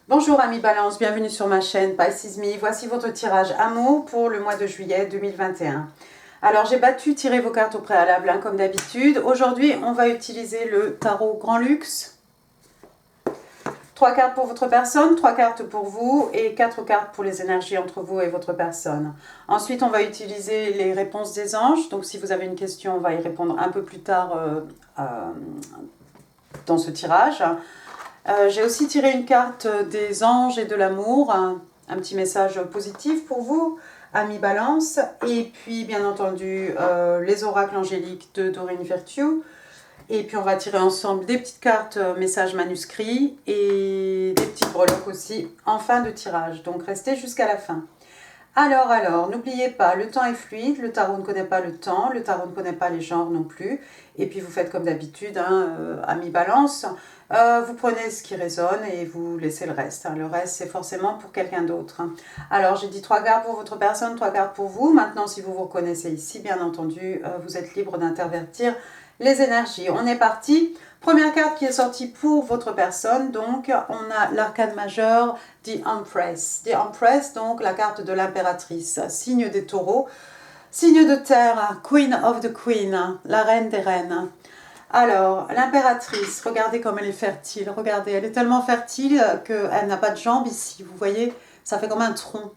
Bonjour amis Balance, bienvenue sur ma chaîne Pisces Me. Voici votre tirage amour pour le mois de juillet 2021. Alors j'ai tiré vos cartes au préalable comme d'habitude. Aujourd'hui on va utiliser le tarot Grand Luxe. 3 cartes pour votre personne, 3 cartes pour vous et 4 cartes pour les énergies entre vous et votre personne. Ensuite on va utiliser les réponses des anges. Donc si vous avez une question on va y répondre un peu plus tard dans ce tirage. J'ai aussi tiré une carte des anges et de l'amour, un petit message positif pour vous, amis Balance. Et puis, bien entendu, les oracles angéliques de Doreen Virtue. Et puis, on va tirer ensemble des petites cartes messages manuscrits et des petites breloques aussi en fin de tirage. Donc, restez jusqu'à la fin. Alors, n'oubliez pas, le temps est fluide, le tarot ne connaît pas le temps, le tarot ne connaît pas les genres non plus. Et puis vous faites comme d'habitude, amis Balance, vous prenez ce qui résonne et vous laissez le reste. Le reste, c'est forcément pour quelqu'un d'autre. Alors, j'ai dit 3 cartes pour votre personne, 3 cartes pour vous. Maintenant, si vous vous reconnaissez ici, bien entendu, vous êtes libre d'intervertir les énergies. On est parti. Première carte qui est sortie pour votre personne, donc on a l'arcane majeur, The Empress. The Empress, donc la carte de l'impératrice, signe des taureaux, signe de terre, Queen of the Queen, la reine des reines. Alors, l'impératrice, regardez comme elle est fertile, regardez, elle est tellement fertile qu'elle n'a pas de jambes ici, vous voyez, ça fait comme un tronc.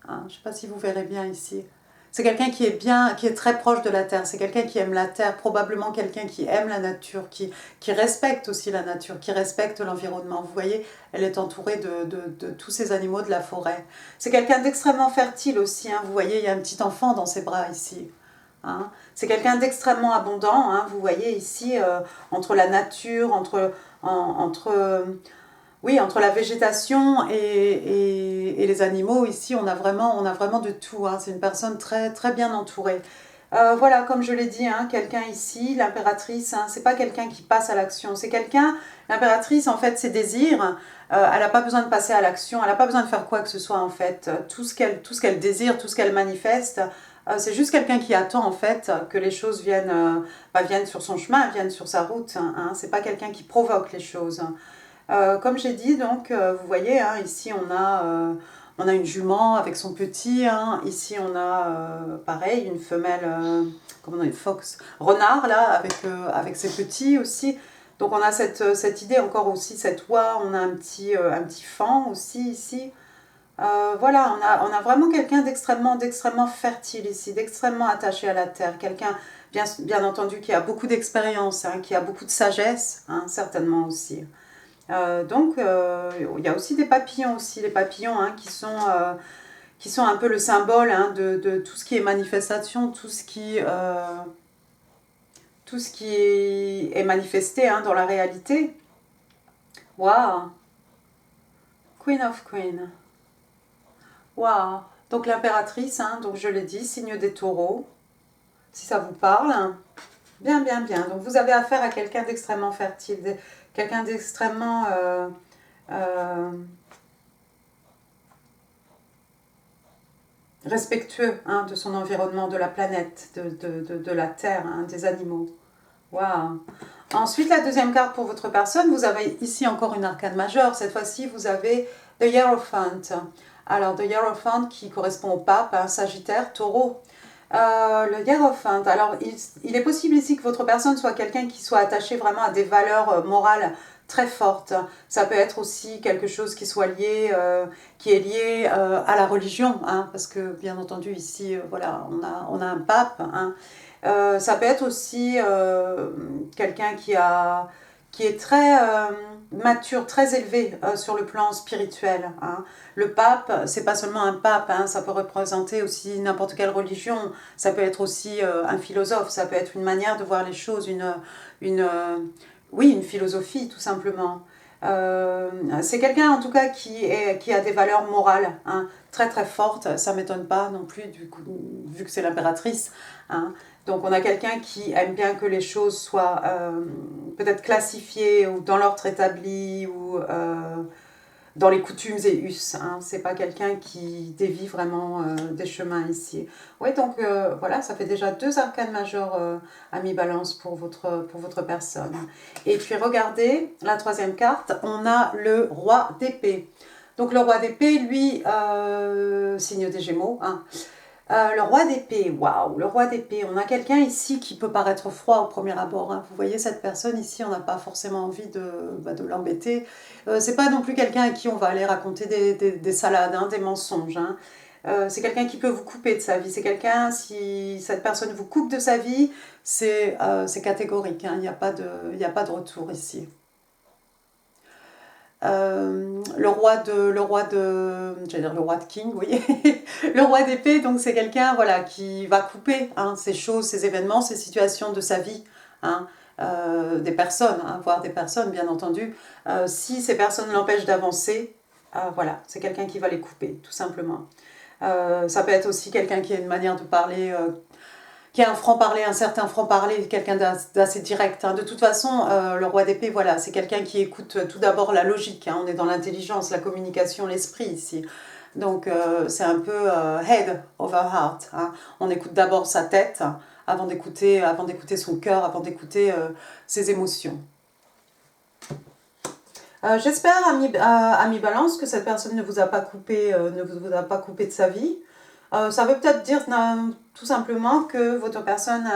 Je ne sais pas si vous verrez bien ici. C'est quelqu'un qui est bien, qui est très proche de la terre. C'est quelqu'un qui aime la terre, probablement quelqu'un qui aime la nature, qui respecte aussi la nature, qui respecte l'environnement. Vous voyez, elle est entourée de tous ces animaux de la forêt. C'est quelqu'un d'extrêmement fertile aussi. Vous voyez, il y a un petit enfant dans ses bras ici. C'est quelqu'un d'extrêmement abondant. Vous voyez ici, entre la nature, oui, entre la végétation et les animaux, ici, on a vraiment de tout. C'est une personne très, très bien entourée. Voilà, comme je l'ai dit, quelqu'un ici, l'impératrice, c'est pas quelqu'un qui passe à l'action. C'est quelqu'un, l'impératrice, en fait, ses désirs, elle n'a pas besoin de passer à l'action, elle n'a pas besoin de faire quoi que ce soit, en fait. Tout ce qu'elle désire, tout ce qu'elle manifeste, c'est juste quelqu'un qui attend, en fait, que les choses viennent sur son chemin, viennent sur sa route. C'est pas quelqu'un qui provoque les choses. Comme j'ai dit, donc, vous voyez, ici on a une jument avec son petit, ici on a pareil une femelle, comment on dit, fox, renard là, avec ses petits aussi. Donc on a cette idée encore aussi, cette oie, on a un petit faon aussi ici. Voilà, on a vraiment quelqu'un d'extrêmement fertile ici, d'extrêmement attaché à la terre, quelqu'un bien entendu qui a beaucoup d'expérience, qui a beaucoup de sagesse, certainement aussi. Donc, il y a aussi des papillons aussi, les papillons qui sont un peu le symbole de tout ce qui est manifestation, tout ce qui est manifesté dans la réalité. Waouh! Queen of Queen. Waouh! Donc l'impératrice, donc je l'ai dit, signe des taureaux, si ça vous parle. Bien. Donc vous avez affaire à quelqu'un d'extrêmement fertile, quelqu'un d'extrêmement respectueux de son environnement, de la planète, de la terre, des animaux. Waouh! Ensuite, la deuxième carte pour votre personne, vous avez ici encore une arcane majeure. Cette fois-ci, vous avez The Hierophant. Alors, The Hierophant qui correspond au pape, Sagittaire, Taureau. Le Hierophant, alors il est possible ici que votre personne soit quelqu'un qui soit attaché vraiment à des valeurs morales très fortes. Ça peut être aussi quelque chose qui soit lié, qui est lié à la religion, parce que bien entendu ici, voilà, on a un pape. Ça peut être aussi quelqu'un qui est très mature, très élevé sur le plan spirituel. Le pape, c'est pas seulement un pape, ça peut représenter aussi n'importe quelle religion, ça peut être aussi un philosophe, ça peut être une manière de voir les choses, oui, une philosophie tout simplement. C'est quelqu'un en tout cas qui a des valeurs morales très très fortes, ça ne m'étonne pas non plus du coup, vu que c'est l'impératrice. Donc on a quelqu'un qui aime bien que les choses soient peut-être classifiées ou dans l'ordre établi ou dans les coutumes et us. C'est pas quelqu'un qui dévie vraiment des chemins ici. Oui, donc voilà, ça fait déjà 2 arcanes majeurs à mi-balance pour votre personne. Et puis regardez, la troisième carte, on a le roi d'épée. Donc le roi d'épée, lui, signe des Gémeaux, hein. Le roi d'épée, waouh, le roi d'épée, on a quelqu'un ici qui peut paraître froid au premier abord, hein. Vous voyez cette personne ici, on n'a pas forcément envie de l'embêter. C'est pas non plus quelqu'un à qui on va aller raconter des salades, hein, des mensonges, hein. C'est quelqu'un qui peut vous couper de sa vie. C'est quelqu'un, si cette personne vous coupe de sa vie, c'est catégorique, hein. Il n'y a pas de retour ici. J'allais dire le roi de King, vous voyez, le roi d'épée, donc c'est quelqu'un, voilà, qui va couper, hein, ces choses, ces événements, ces situations de sa vie, hein, des personnes, hein, voire des personnes, bien entendu. Si ces personnes l'empêchent d'avancer, voilà, c'est quelqu'un qui va les couper, tout simplement. Ça peut être aussi quelqu'un qui a une manière de parler, qui a un franc-parler, un certain franc-parler, quelqu'un d'assez direct, hein. De toute façon, le roi d'épée, voilà, c'est quelqu'un qui écoute tout d'abord la logique, hein. On est dans l'intelligence, la communication, l'esprit ici. Donc c'est un peu head over heart, hein. On écoute d'abord sa tête avant d'écouter son cœur, avant d'écouter ses émotions. J'espère, ami Balance, que cette personne ne vous a pas coupé, de sa vie. Ça veut peut-être dire tout simplement que votre personne,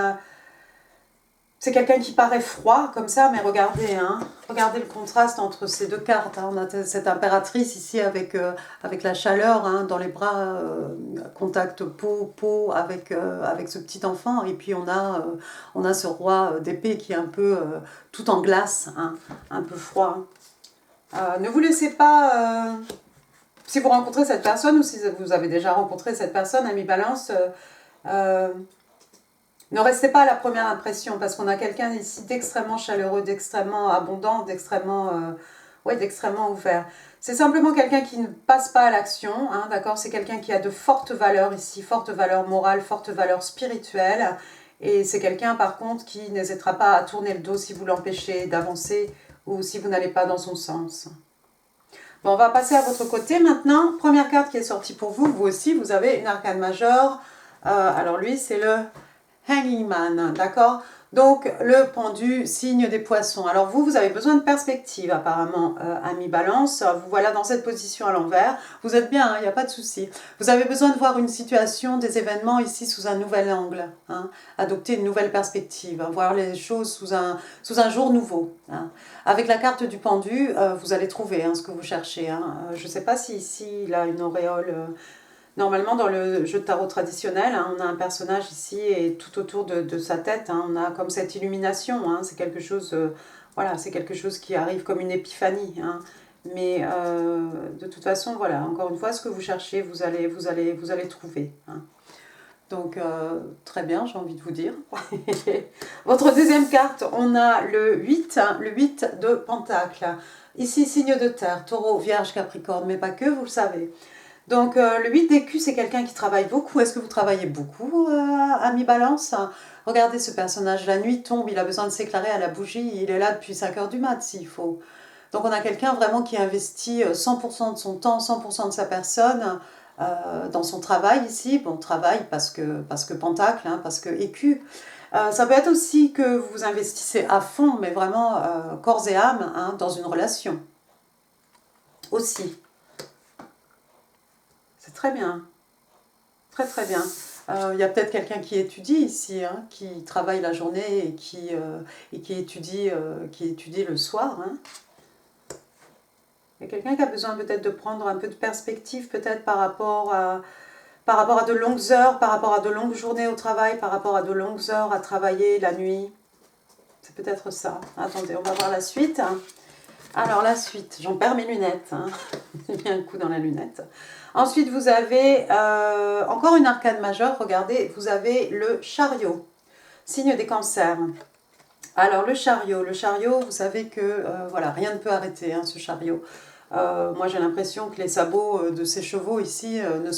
c'est quelqu'un qui paraît froid comme ça, mais regardez, hein, regardez le contraste entre ces deux cartes, hein. On a cette impératrice ici avec la chaleur, hein, dans les bras, contact peau avec ce petit enfant, et puis on a ce roi d'épée qui est un peu tout en glace, hein, un peu froid. Ne vous laissez pas... si vous rencontrez cette personne ou si vous avez déjà rencontré cette personne, ami Balance, ne restez pas à la première impression, parce qu'on a quelqu'un ici d'extrêmement chaleureux, d'extrêmement abondant, d'extrêmement ouvert. C'est simplement quelqu'un qui ne passe pas à l'action, hein, d'accord? C'est quelqu'un qui a de fortes valeurs ici, fortes valeurs morales, fortes valeurs spirituelles. Et c'est quelqu'un, par contre, qui n'hésitera pas à tourner le dos si vous l'empêchez d'avancer ou si vous n'allez pas dans son sens. Bon, on va passer à votre côté maintenant. Première carte qui est sortie pour vous, vous aussi, vous avez une arcane majeure. Alors lui, c'est le Hanging Man, d'accord? Donc, le pendu, signe des poissons. Alors vous avez besoin de perspective apparemment, ami Balance. Vous voilà dans cette position à l'envers. Vous êtes bien, il n'y a pas de souci. Vous avez besoin de voir une situation, des événements ici sous un nouvel angle, hein. Adopter une nouvelle perspective, hein. Voir les choses sous un jour nouveau, hein. Avec la carte du pendu, vous allez trouver, hein, ce que vous cherchez, hein. Je ne sais pas si ici, il a une auréole... Normalement, dans le jeu de tarot traditionnel, hein, on a un personnage ici et tout autour de sa tête, hein, on a comme cette illumination, hein. C'est quelque chose, voilà, c'est quelque chose qui arrive comme une épiphanie, hein. Mais de toute façon, voilà, encore une fois, ce que vous cherchez, vous allez trouver, hein. Donc, très bien, j'ai envie de vous dire. Votre deuxième carte, on a le 8, hein, le 8 de Pentacle. Ici, signe de terre, Taureau, Vierge, Capricorne, mais pas que, vous le savez. Donc, le 8 d'écus, c'est quelqu'un qui travaille beaucoup. Est-ce que vous travaillez beaucoup, ami Balance? Regardez ce personnage, la nuit tombe, il a besoin de s'éclairer à la bougie, il est là depuis 5 heures du mat, s'il faut. Donc, on a quelqu'un vraiment qui investit 100% de son temps, 100% de sa personne dans son travail ici. Bon, travail parce que Pentacle, hein, parce que écu. Ça peut être aussi que vous investissez à fond, mais vraiment corps et âme, hein, dans une relation. Aussi. C'est très bien, très très bien. Il y a peut-être quelqu'un qui étudie ici, hein, qui travaille la journée et qui étudie le soir, hein. Il y a quelqu'un qui a besoin peut-être de prendre un peu de perspective, peut-être par rapport à de longues heures, par rapport à de longues journées au travail, par rapport à de longues heures à travailler la nuit. C'est peut-être ça. Attendez, on va voir la suite. Alors la suite, j'en perds mes lunettes, hein. J'ai mis un coup dans la lunette. Ensuite, vous avez encore une arcane majeure, regardez, vous avez le chariot, signe des cancers. Alors le chariot, vous savez que voilà, rien ne peut arrêter, hein, ce chariot. Moi j'ai l'impression que les sabots de ces chevaux ici ne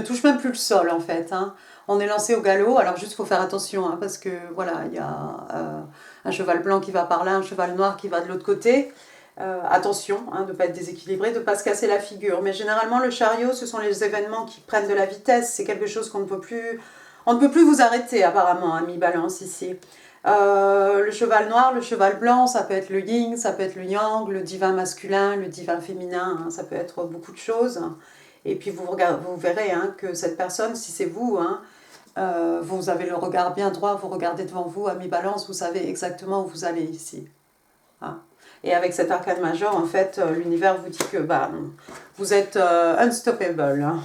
touchent même plus le sol en fait, hein. On est lancé au galop, alors juste il faut faire attention, hein, parce que voilà, il y a un cheval blanc qui va par là, un cheval noir qui va de l'autre côté. Attention, hein, de ne pas être déséquilibré, de ne pas se casser la figure. Mais généralement le chariot, ce sont les événements qui prennent de la vitesse, c'est quelque chose qu'on ne peut plus vous arrêter apparemment, ami Balance ici. Le cheval noir, le cheval blanc, ça peut être le yin, ça peut être le yang, le divin masculin, le divin féminin, hein, ça peut être beaucoup de choses. Et puis vous verrez hein, que cette personne, si c'est vous, hein, vous avez le regard bien droit, vous regardez devant vous, ami Balance, vous savez exactement où vous allez ici. Hein. Et avec cet arcane majeur, en fait, l'univers vous dit que bah, vous êtes unstoppable. Hein.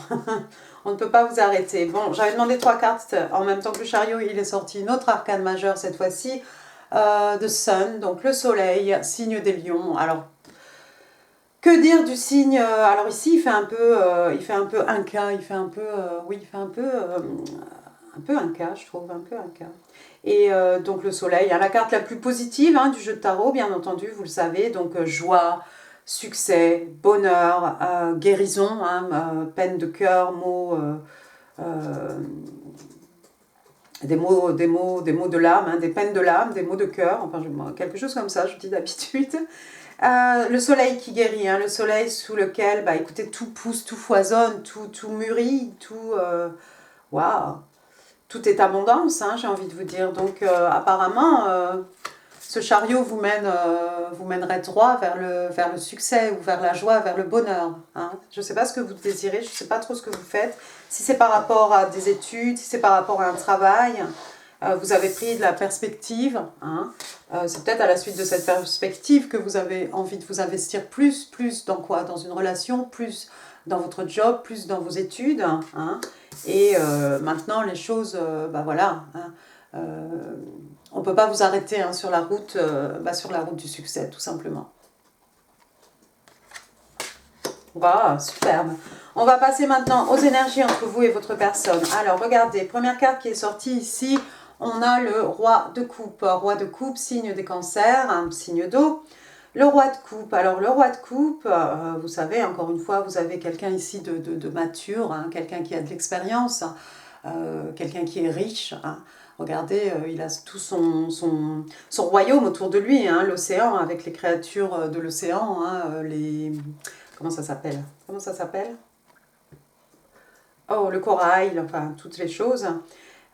On ne peut pas vous arrêter. Bon, j'avais demandé 3 cartes en même temps que le chariot. Il est sorti une autre arcane majeure cette fois-ci. The Sun, donc le soleil, signe des lions. Alors, que dire du signe alors ici, il fait un peu Inca. Il fait un peu, oui, il fait un peu Inca, je trouve, un peu Inca. Et donc le soleil, hein, la carte la plus positive hein, du jeu de tarot, bien entendu, vous le savez. Donc joie, succès, bonheur, guérison, hein, peine de cœur, mots, des mots de l'âme, hein, des peines de l'âme, des mots de cœur, enfin quelque chose comme ça, je dis d'habitude. Le soleil qui guérit, hein, le soleil sous lequel, bah, écoutez, tout pousse, tout foisonne, tout mûrit, tout... Waouh, tout est abondance, hein, j'ai envie de vous dire. Donc apparemment, ce chariot vous mènerait droit vers le succès, ou vers la joie, vers le bonheur. Hein. Je ne sais pas ce que vous désirez, je ne sais pas trop ce que vous faites. Si c'est par rapport à des études, si c'est par rapport à un travail, vous avez pris de la perspective. Hein. C'est peut-être à la suite de cette perspective que vous avez envie de vous investir plus dans quoi? Dans une relation, plus dans votre job, plus dans vos études. Hein. Et maintenant, les choses, bah voilà, hein, on ne peut pas vous arrêter hein, sur la route du succès, tout simplement. Waouh, superbe. On va passer maintenant aux énergies entre vous et votre personne. Alors, regardez, première carte qui est sortie ici, on a le roi de coupe. Roi de coupe, signe des cancers, un signe d'eau. Le roi de coupe, alors le roi de coupe, vous savez, encore une fois, vous avez quelqu'un ici de mature, hein, quelqu'un qui a de l'expérience, quelqu'un qui est riche. Hein. Regardez, il a tout son royaume autour de lui, hein, l'océan, avec les créatures de l'océan, hein, les... Comment ça s'appelle? Comment ça s'appelle? Oh, le corail, enfin, toutes les choses.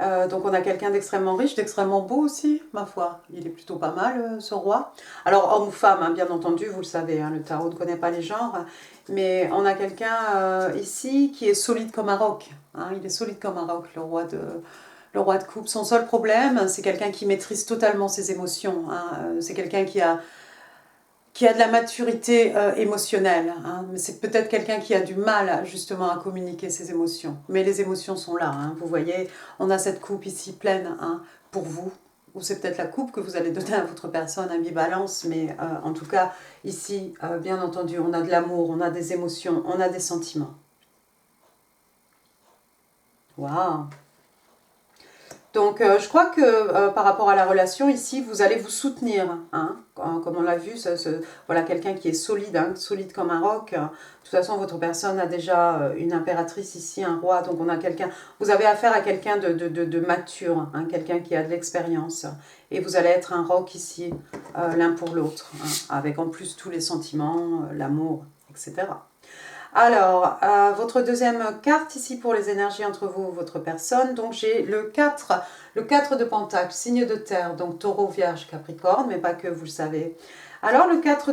Donc on a quelqu'un d'extrêmement riche, d'extrêmement beau aussi, ma foi. Il est plutôt pas mal, ce roi. Alors, homme ou femme, hein, bien entendu, vous le savez, hein, le tarot ne connaît pas les genres. Mais on a quelqu'un ici qui est solide comme un roc. Hein, il est solide comme un roc, le roi de coupe. Son seul problème, c'est quelqu'un qui maîtrise totalement ses émotions. Hein. C'est quelqu'un qui a de la maturité émotionnelle. Hein. Mais c'est peut-être quelqu'un qui a du mal justement à communiquer ses émotions. Mais les émotions sont là. Hein. Vous voyez, on a cette coupe ici pleine hein, pour vous. Ou c'est peut-être la coupe que vous allez donner à votre personne, ami Balance. Mais en tout cas, ici, bien entendu, on a de l'amour, on a des émotions, on a des sentiments. Waouh! Donc, je crois que par rapport à la relation, ici, vous allez vous soutenir. Hein, comme on l'a vu, voilà quelqu'un qui est solide, hein, solide comme un roc. De toute façon, votre personne a déjà une impératrice ici, un roi. Donc, on a quelqu'un. Vous avez affaire à quelqu'un de mature, hein, quelqu'un qui a de l'expérience. Et vous allez être un roc ici, l'un pour l'autre, hein, avec en plus tous les sentiments, l'amour, etc. Alors, votre deuxième carte ici pour les énergies entre vous et votre personne. Donc, j'ai le 4 de Pentacle, signe de terre, donc taureau, vierge, capricorne, mais pas que, vous le savez. Alors, le 4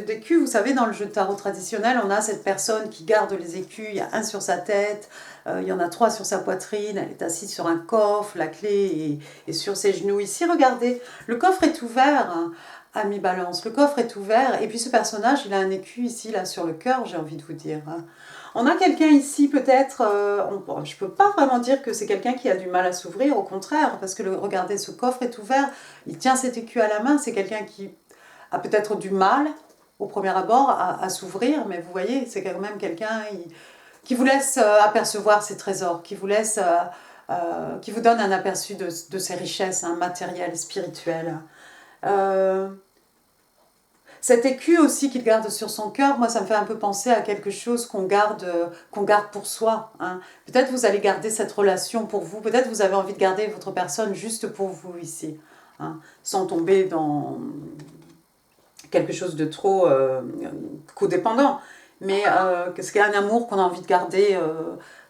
d'écus, vous savez, dans le jeu de tarot traditionnel, on a cette personne qui garde les écus, il y a un sur sa tête, il y en a 3 sur sa poitrine, elle est assise sur un coffre, la clé est sur ses genoux. Ici, regardez, le coffre est ouvert, hein. Ami Balance, le coffre est ouvert et puis ce personnage il a un écu ici là sur le cœur, j'ai envie de vous dire. On a quelqu'un ici peut-être, je peux pas vraiment dire que c'est quelqu'un qui a du mal à s'ouvrir, au contraire, parce que regardez, ce coffre est ouvert, il tient cet écu à la main, c'est quelqu'un qui a peut-être du mal au premier abord à s'ouvrir, mais vous voyez, c'est quand même quelqu'un qui vous laisse apercevoir ses trésors, qui vous laisse, qui vous donne un aperçu de ses richesses hein, matérielles, spirituelles. Cet écu aussi qu'il garde sur son cœur, moi ça me fait un peu penser à quelque chose qu'on garde pour soi. Hein. Peut-être vous allez garder cette relation pour vous, peut-être vous avez envie de garder votre personne juste pour vous ici, hein, sans tomber dans quelque chose de trop codépendant. Mais c'est un amour qu'on a envie de garder,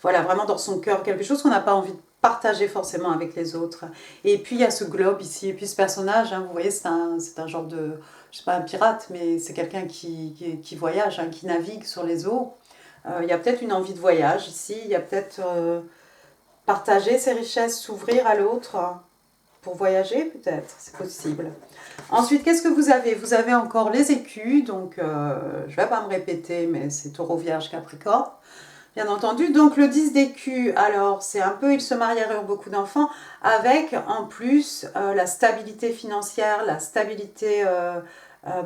voilà, vraiment dans son cœur, quelque chose qu'on n'a pas envie partager forcément avec les autres. Et puis il y a ce globe ici, et puis ce personnage, hein, vous voyez, c'est un genre de, je sais pas un pirate, mais c'est quelqu'un qui voyage, hein, qui navigue sur les eaux. Il y a peut-être une envie de voyage ici, il y a peut-être partager ses richesses, s'ouvrir à l'autre, pour voyager peut-être, c'est possible. Ensuite, qu'est-ce que vous avez? Vous avez encore les écus, donc je ne vais pas me répéter, mais c'est Taureau, Vierge, Capricorne. Bien entendu, donc le 10 d'écus, alors c'est un peu, il se marierait beaucoup d'enfants, avec en plus la stabilité financière, la stabilité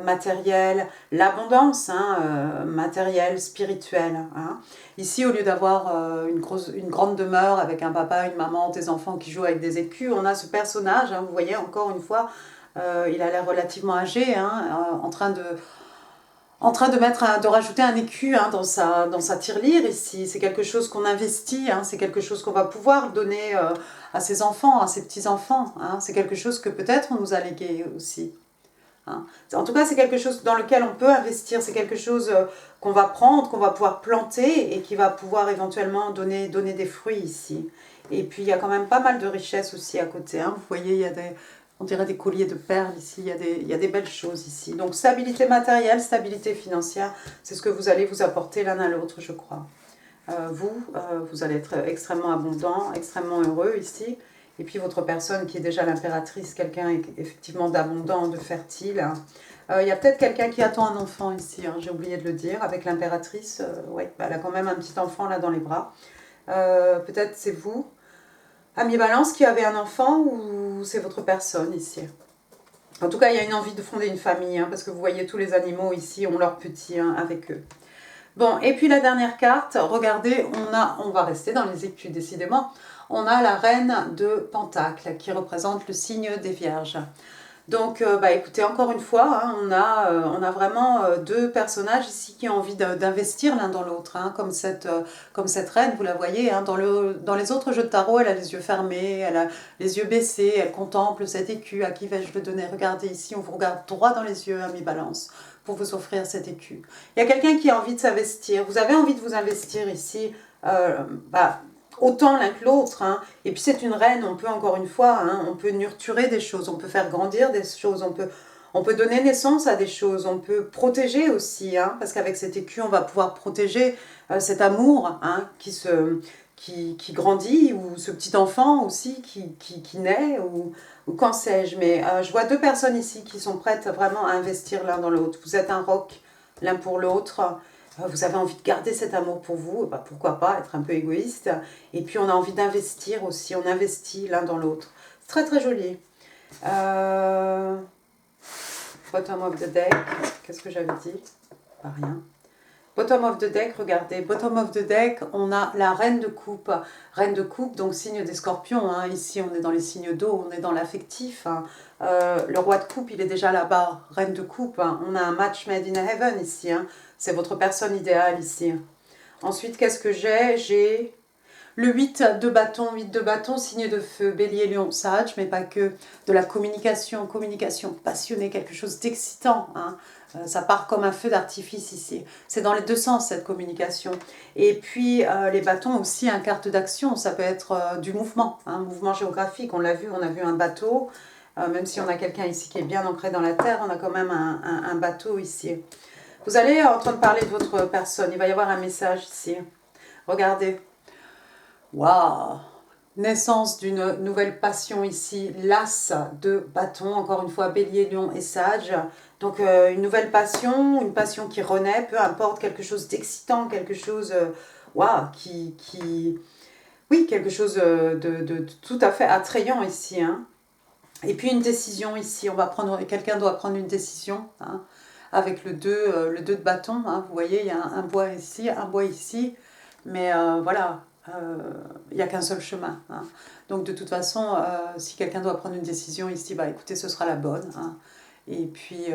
matérielle, l'abondance matérielle, spirituelle. Hein. Ici, au lieu d'avoir une grande demeure avec un papa, une maman, des enfants qui jouent avec des écus, on a ce personnage, hein, vous voyez, encore une fois, il a l'air relativement âgé, hein, en train de rajouter un écu hein, dans sa tirelire ici. C'est quelque chose qu'on investit, hein, c'est quelque chose qu'on va pouvoir donner à ses enfants, à ses petits-enfants. Hein, c'est quelque chose que peut-être on nous a légué aussi. Hein. En tout cas, c'est quelque chose dans lequel on peut investir, c'est quelque chose qu'on va prendre, qu'on va pouvoir planter et qui va pouvoir éventuellement donner des fruits ici. Et puis, il y a quand même pas mal de richesses aussi à côté. Hein. Vous voyez, il y a on dirait des colliers de perles ici, il y a des belles choses ici. Donc, stabilité matérielle, stabilité financière, c'est ce que vous allez vous apporter l'un à l'autre, je crois. Vous allez être extrêmement abondant, extrêmement heureux ici. Et puis votre personne qui est déjà l'impératrice, quelqu'un effectivement d'abondant, de fertile. Il y a peut-être quelqu'un qui attend un enfant ici, hein, j'ai oublié de le dire, avec l'impératrice. Ouais, elle a quand même un petit enfant là dans les bras. Peut-être c'est vous, Ami Balance, qui avez un enfant ou c'est votre personne ici. En tout cas, il y a une envie de fonder une famille, hein, parce que vous voyez tous les animaux ici ont leurs petits hein, avec eux. Bon, et puis la dernière carte, regardez, on va rester dans les écus décidément. On a la reine de Pentacle qui représente le signe des Vierges. Donc, écoutez, encore une fois, hein, on a vraiment deux personnages ici qui ont envie d'investir l'un dans l'autre. Hein, comme cette reine, vous la voyez, hein, dans les autres jeux de tarot, elle a les yeux fermés, elle a les yeux baissés, elle contemple cet écu. À qui vais-je le donner? Regardez ici, on vous regarde droit dans les yeux, ami Balance, pour vous offrir cet écu. Il y a quelqu'un qui a envie de s'investir. Vous avez envie de vous investir ici. Autant l'un que l'autre. Hein. Et puis c'est une reine, on peut encore une fois, hein, on peut nurturer des choses, on peut faire grandir des choses, on peut donner naissance à des choses, on peut protéger aussi, hein, parce qu'avec cet écu, on va pouvoir protéger cet amour hein, qui grandit, ou ce petit enfant aussi qui naît, ou qu'en sais-je. Mais je vois deux personnes ici qui sont prêtes vraiment à investir l'un dans l'autre. Vous êtes un roc l'un pour l'autre. Vous avez envie de garder cet amour pour vous, pourquoi pas être un peu égoïste. Et puis on a envie d'investir aussi, on investit l'un dans l'autre. C'est très très joli. Bottom of the deck, qu'est-ce que j'avais dit? Pas rien. Bottom of the deck, regardez, bottom of the deck, on a la reine de coupe. Reine de coupe, donc signe des scorpions. Hein. Ici, on est dans les signes d'eau, on est dans l'affectif. Hein. Le roi de coupe, il est déjà là-bas. Reine de coupe, hein. On a un match made in heaven ici. Hein. C'est votre personne idéale ici. Ensuite, qu'est-ce que j'ai? J'ai le 8 de bâton, signe de feu, bélier, lion, sage, mais pas que. De la communication passionnée, quelque chose d'excitant. Hein. Ça part comme un feu d'artifice ici. C'est dans les deux sens cette communication. Et puis les bâtons aussi, une carte d'action, ça peut être du mouvement, hein, mouvement géographique. On l'a vu, on a vu un bateau. Même si on a quelqu'un ici qui est bien ancré dans la terre, on a quand même un bateau ici. Vous allez entendre parler de votre personne. Il va y avoir un message ici. Regardez. Waouh! Naissance d'une nouvelle passion ici. L'as de bâton. Encore une fois, bélier, lion et sage. Donc, une nouvelle passion. Une passion qui renaît. Peu importe. Quelque chose d'excitant. Quelque chose... waouh! Oui, quelque chose de tout à fait attrayant ici. Hein. Et puis, une décision ici. Quelqu'un doit prendre une décision. Hein. Avec le 2 de bâton, hein, vous voyez, il y a un bois ici, mais voilà, il n'y a qu'un seul chemin. Hein. Donc de toute façon, si quelqu'un doit prendre une décision ici, écoutez, ce sera la bonne. Hein. Et puis,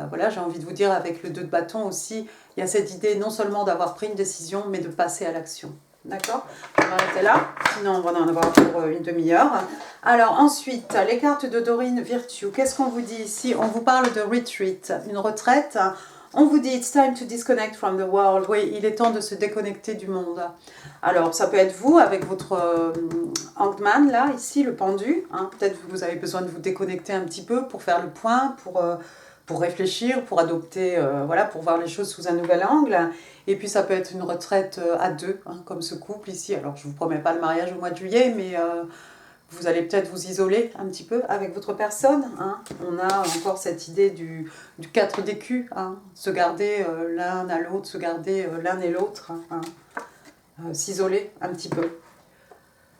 voilà, j'ai envie de vous dire, avec le 2 de bâton aussi, il y a cette idée non seulement d'avoir pris une décision, mais de passer à l'action. D'accord? On va arrêter là, sinon on va en avoir pour une demi-heure. Alors ensuite, les cartes de Dorine Virtue. Qu'est-ce qu'on vous dit ici? On vous parle de retreat, une retraite. On vous dit, it's time to disconnect from the world. Oui, il est temps de se déconnecter du monde. Alors, ça peut être vous avec votre Hangman, là, ici, le pendu. Hein. Peut-être que vous avez besoin de vous déconnecter un petit peu pour faire le point, pour réfléchir, pour adopter, voilà, pour voir les choses sous un nouvel angle. Et puis, ça peut être une retraite à deux, hein, comme ce couple ici. Alors, je ne vous promets pas le mariage au mois de juillet, mais... vous allez peut-être vous isoler un petit peu avec votre personne. Hein. On a encore cette idée du 4 d'écus, hein. Se garder l'un à l'autre, se garder l'un et l'autre, hein. S'isoler un petit peu.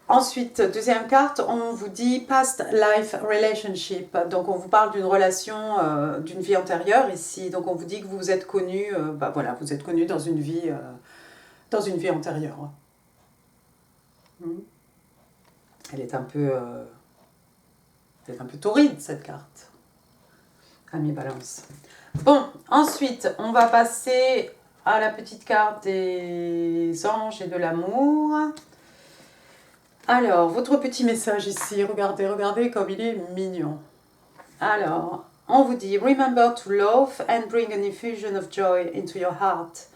Ensuite, deuxième carte, on vous dit Past Life Relationship. Donc on vous parle d'une relation, d'une vie antérieure ici. Donc on vous dit que vous vous êtes connus, voilà, vous êtes connus dans une vie antérieure. Elle est un peu torride, cette carte. Ami Balance. Bon, ensuite, on va passer à la petite carte des anges et de l'amour. Alors, votre petit message ici, regardez, regardez comme il est mignon. Alors, on vous dit « Remember to love and bring an infusion of joy into your heart ».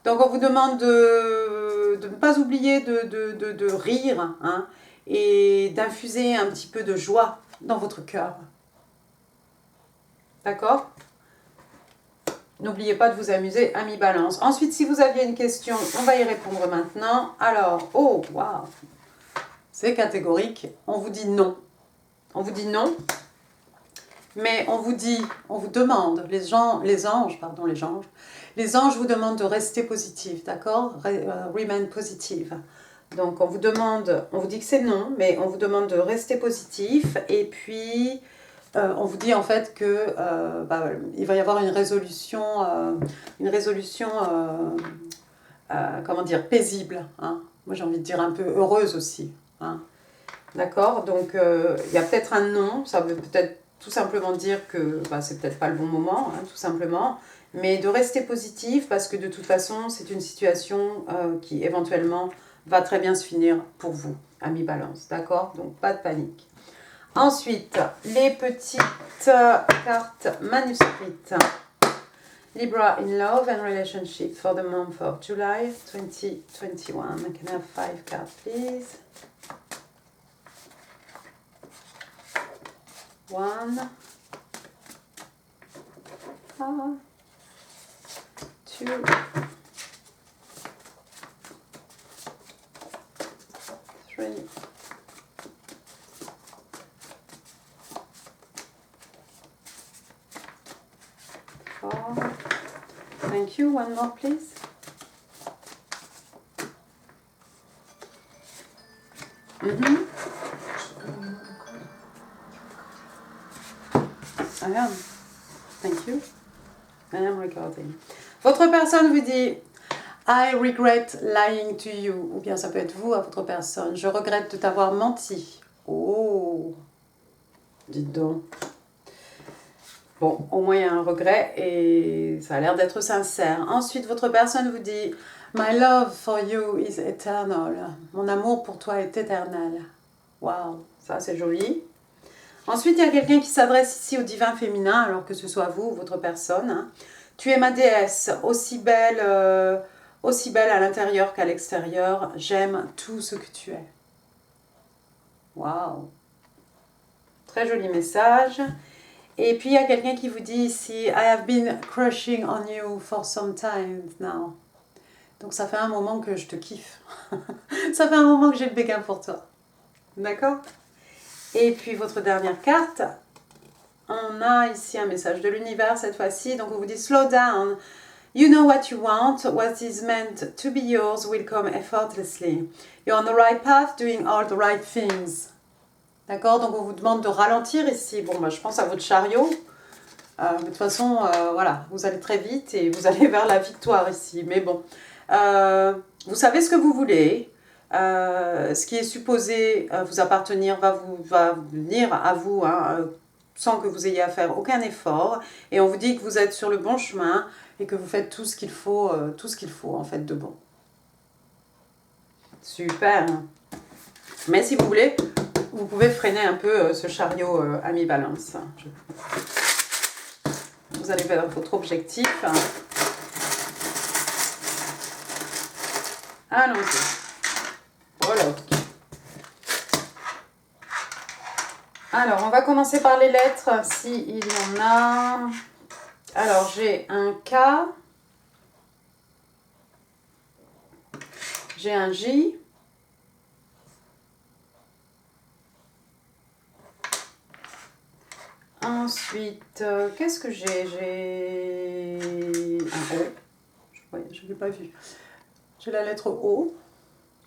Donc, on vous demande de ne pas oublier de rire, hein, et d'infuser un petit peu de joie dans votre cœur. D'accord? N'oubliez pas de vous amuser, ami Balance. Ensuite, si vous aviez une question, on va y répondre maintenant. Alors, oh, waouh! C'est catégorique. On vous dit non. On vous dit non. Mais on vous demande, les anges vous demandent de rester positif, d'accord? Remain positive. Donc on vous dit que c'est non, mais on vous demande de rester positif. Et puis on vous dit en fait que il va y avoir une résolution comment dire, paisible. Hein. Moi j'ai envie de dire un peu heureuse aussi. Hein. D'accord? Donc il y a peut-être un non, ça veut peut-être tout simplement dire que c'est peut-être pas le bon moment, hein, tout simplement. Mais de rester positif parce que de toute façon c'est une situation qui éventuellement va très bien se finir pour vous, ami Balance, d'accord? Donc, pas de panique. Ensuite, les petites cartes manuscrites. Libra in love and relationship for the month of July 2021. Can I have 5 cards, please? 1, 2, 3, 4. Thank you. One more, please. I am. Thank you. I am recording. Votre personne vous dit I regret lying to you. Ou bien ça peut être vous à votre personne. Je regrette de t'avoir menti. Oh, dites donc. Bon, au moins il y a un regret et ça a l'air d'être sincère. Ensuite, votre personne vous dit My love for you is eternal. Mon amour pour toi est éternel. Waouh, ça c'est joli. Ensuite, il y a quelqu'un qui s'adresse ici au divin féminin, alors que ce soit vous ou votre personne. Hein. Tu es ma déesse, aussi belle à l'intérieur qu'à l'extérieur. J'aime tout ce que tu es. Waouh. Très joli message. Et puis, il y a quelqu'un qui vous dit ici, I have been crushing on you for some time now. Donc, ça fait un moment que je te kiffe. Ça fait un moment que j'ai le béguin pour toi. D'accord? Et puis, votre dernière carte, on a ici un message de l'univers cette fois-ci. Donc, on vous dit, slow down. You know what you want. What is meant to be yours will come effortlessly. You're on the right path, doing all the right things. D'accord, donc on vous demande de ralentir ici. Bon, je pense à votre chariot. De toute façon, voilà, vous allez très vite et vous allez vers la victoire ici. Mais bon, vous savez ce que vous voulez. Ce qui est supposé vous appartenir va venir à vous hein, sans que vous ayez à faire aucun effort. Et on vous dit que vous êtes sur le bon chemin et que vous faites tout ce qu'il faut en fait de bon. Super. Mais si vous voulez, vous pouvez freiner un peu ce chariot ami Balance. vous allez vers votre objectif. Allons-y. Voilà. Alors, on va commencer par les lettres, s'il y en a. Alors, j'ai un K. J'ai un J. Ensuite, qu'est-ce que j'ai? J'ai un O. Je ne l'ai pas vu. J'ai la lettre O.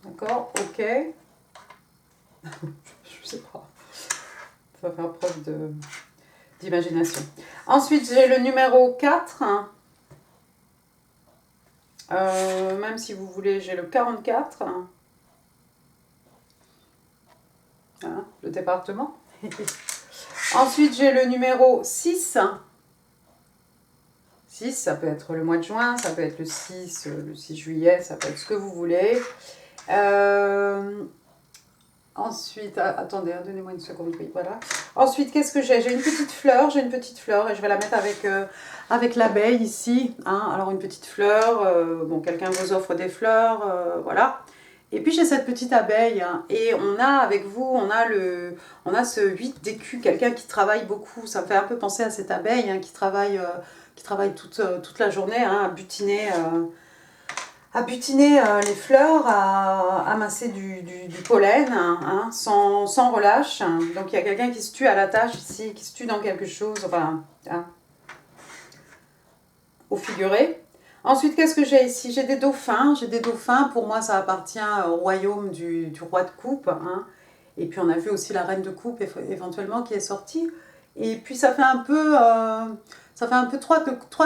D'accord, ok. Je sais pas. Ça va faire preuve d'imagination. Ensuite, j'ai le numéro 4. Même si vous voulez, j'ai le 44. Voilà, le département. Ensuite, j'ai le numéro 6. 6, ça peut être le mois de juin, ça peut être le 6 juillet, ça peut être ce que vous voulez. Ensuite, attendez, donnez-moi une seconde, oui, voilà. Ensuite, qu'est-ce que j'ai? J'ai une petite fleur et je vais la mettre avec l'abeille ici. Hein. Alors, une petite fleur, bon, quelqu'un vous offre des fleurs, voilà. Et puis, j'ai cette petite abeille, hein, et on a avec vous, on a ce 8 d'écus, quelqu'un qui travaille beaucoup. Ça me fait un peu penser à cette abeille, hein, qui travaille toute la journée, hein, à butiner les fleurs, à amasser du pollen, hein, sans relâche. Donc il y a quelqu'un qui se tue à la tâche ici, qui se tue dans quelque chose, enfin, hein, au figuré. Ensuite, qu'est-ce que j'ai ici? J'ai des dauphins. Pour moi, ça appartient au royaume du roi de coupe. Hein. Et puis on a vu aussi la reine de coupe éventuellement qui est sortie. Et puis ça fait un peu... trois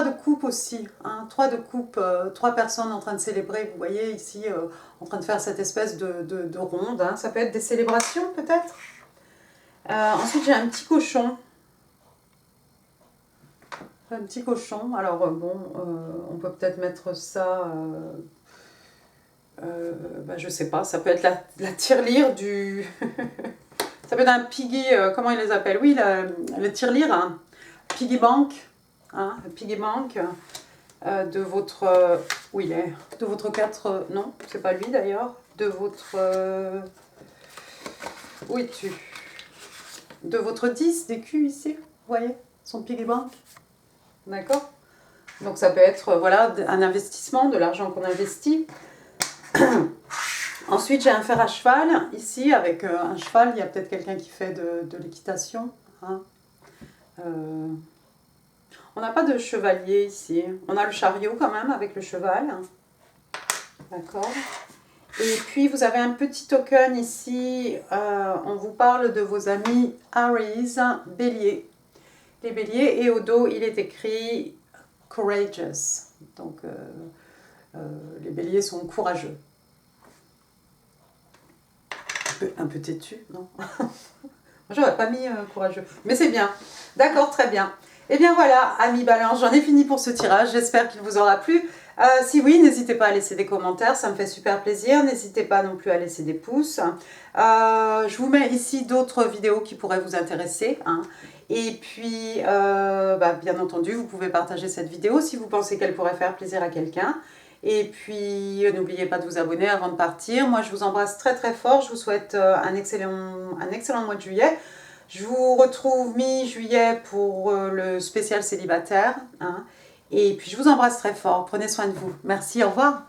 de coupe aussi, hein, 3 de coupe, 3 personnes en train de célébrer, vous voyez ici, en train de faire cette espèce de ronde, hein. Ça peut être des célébrations peut-être. Ensuite j'ai un petit cochon. Alors bon, on peut peut-être mettre ça, je sais pas, ça peut être la tirelire du... ça peut être un piggy, comment ils les appellent? Oui, le tirelire, hein. Piggy bank. Hein, le piggy bank de votre... où il est? De votre 4... non, c'est pas lui d'ailleurs. De votre... où es-tu? De votre 10 d'écus ici, vous voyez? Son piggy bank. D'accord? Donc ça peut être, voilà, un investissement, de l'argent qu'on investit. Ensuite, j'ai un fer à cheval, ici, avec un cheval. Il y a peut-être quelqu'un qui fait de l'équitation. Hein. On n'a pas de chevalier ici. On a le chariot quand même avec le cheval. D'accord. Et puis vous avez un petit token ici. On vous parle de vos amis Aries, bélier. Les béliers. Et au dos, il est écrit Courageous. Donc les béliers sont courageux. Un peu têtu, non? J'aurais pas mis courageux. Mais c'est bien. D'accord, très bien. Et bien voilà, amis balance, j'en ai fini pour ce tirage. J'espère qu'il vous aura plu. Si oui, n'hésitez pas à laisser des commentaires, ça me fait super plaisir. N'hésitez pas non plus à laisser des pouces. Je vous mets ici d'autres vidéos qui pourraient vous intéresser. Hein. Et puis, bien entendu, vous pouvez partager cette vidéo si vous pensez qu'elle pourrait faire plaisir à quelqu'un. Et puis, n'oubliez pas de vous abonner avant de partir. Moi, je vous embrasse très très fort. Je vous souhaite un excellent mois de juillet. Je vous retrouve mi-juillet pour le spécial célibataire. Hein. Et puis, je vous embrasse très fort. Prenez soin de vous. Merci, au revoir.